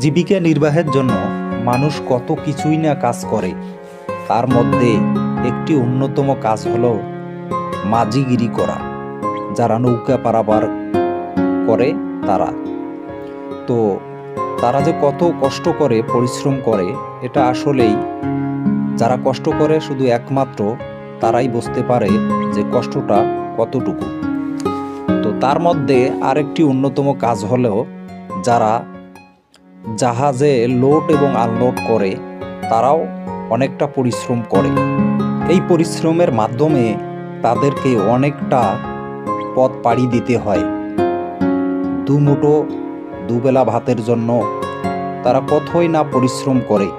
জীবিকা নির্বাহের জন্য মানুষ কত কিছুই না কাজ করে। তার মধ্যে একটি অন্যতম কাজ হলো মাঝিগিরি করা। যারা নৌকা পারাপার করে তারা যে কত কষ্ট করে, পরিশ্রম করে, এটা আসলেই যারা কষ্ট করে শুধু একমাত্র তারাই বুঝতে পারে যে কষ্টটা কতটুকু। তো তার মধ্যে আরেকটি অন্যতম কাজ হলো যারা জাহাজে লোড এবং আনলোড করে, তারাও অনেকটা পরিশ্রম করে। এই পরিশ্রমের মাধ্যমে তাদেরকে অনেকটা পথ পাড়ি দিতে হয়। দুমুঠো দুবেলা ভাতের জন্য তারা কতই না পরিশ্রম করে।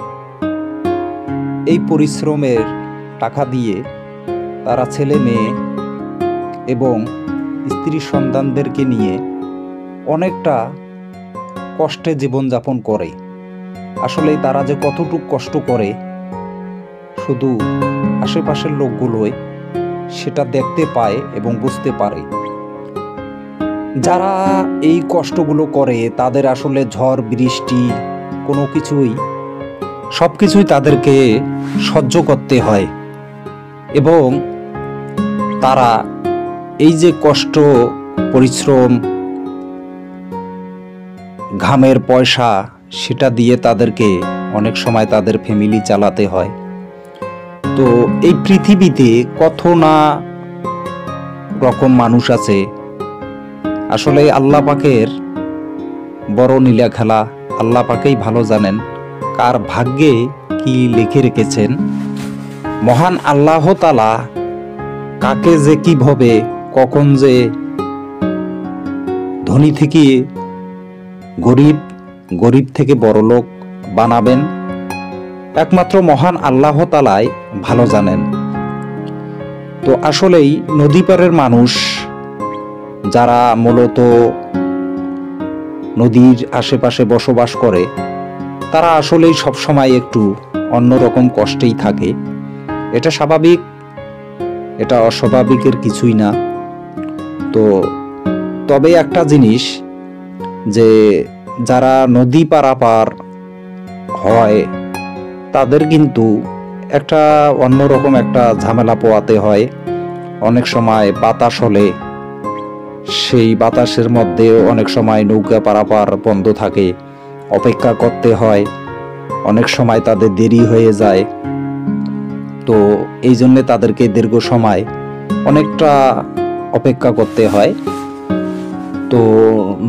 এই পরিশ্রমের টাকা দিয়ে তারা ছেলে মেয়ে এবং স্ত্রী সন্তানদেরকে নিয়ে অনেকটা কষ্টে জীবনযাপন করে। আসলে তারা যে কতটুকু কষ্ট করে শুধু আশেপাশের লোকগুলোই সেটা দেখতে পায় এবং বুঝতে পারে। যারা এই কষ্টগুলো করে তাদের আসলে ঝড় বৃষ্টি সবকিছুই তাদেরকে সহ্য করতে হয়, এবং তারা এই যে কষ্ট, পরিশ্রম, ঘামের পয়সা, সেটা দিয়ে তাদেরকে অনেক সময় তাদের ফ্যামিলি চালাতে হয়। তো এই পৃথিবীতে কত না রকম মানুষ আছে। আসলে আল্লাহ পাকের বড় নীলা খেলা, আল্লাহ পাকেই ভালো জানেন কার ভাগ্যে কি লিখে রেখেছেন। মহান আল্লাহ তাআলা কাকে যে কিভাবে কখন যে ধনী থেকে গরিব, গরিব থেকে বড়লোক বানাবেন, একমাত্র মহান আল্লাহ তাআলাই ভালো জানেন। তো আসলেই নদী পাড়ের মানুষ যারা মূলত নদীর আশেপাশে বসবাস করে, তারা আসলেই সবসময় একটু অন্যরকম কষ্টেই থাকে। এটা স্বাভাবিক, এটা অস্বাভাবিকের কিছুই না। তো তবে একটা জিনিস, যে যারা নদী পারাপার হয় তাদের কিন্তু একটা অন্যরকম একটা ঝামেলা পোয়াতে হয়। অনেক সময় বাতাস হলে সেই বাতাসের মধ্যে অনেক সময় নৌকা পারাপার বন্ধ থাকে, অপেক্ষা করতে হয়, অনেক সময় তাদের দেরি হয়ে যায়। তো এই জন্যে তাদেরকে দীর্ঘ সময় অনেকটা অপেক্ষা করতে হয়। তো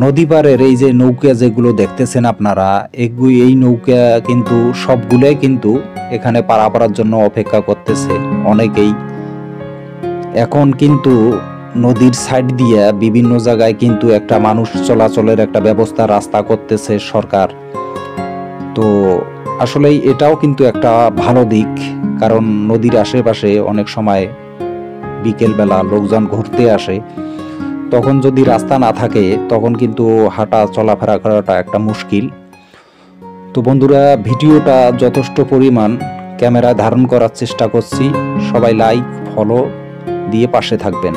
নদী পাড়ের এই যে নৌকা যেগুলো দেখতেছেন আপনারা, এই নৌকা কিন্তু সবগুলোই কিন্তু এখানে পারাপারের জন্য অপেক্ষা করতেছে অনেকেই। এখন কিন্তু নদীর সাইড দিয়ে বিভিন্ন জায়গায় কিন্তু একটা মানুষ চলাচলের একটা ব্যবস্থা, রাস্তা করতেছে সরকার। তো আসলেই এটাও কিন্তু একটা ভালো দিক, কারণ নদীর আশেপাশে অনেক সময় বিকেলবেলা লোকজন ঘুরতে আসে, তখন যদি রাস্তা না থাকে তখন কিন্তু হাঁটা চলাফেরা করাটা একটা মুশকিল। তো বন্ধুরা, ভিডিওটা যথেষ্ট পরিমাণ ক্যামেরায় ধারণ করার চেষ্টা করছি। সবাই লাইক, ফলো দিয়ে পাশে থাকবেন।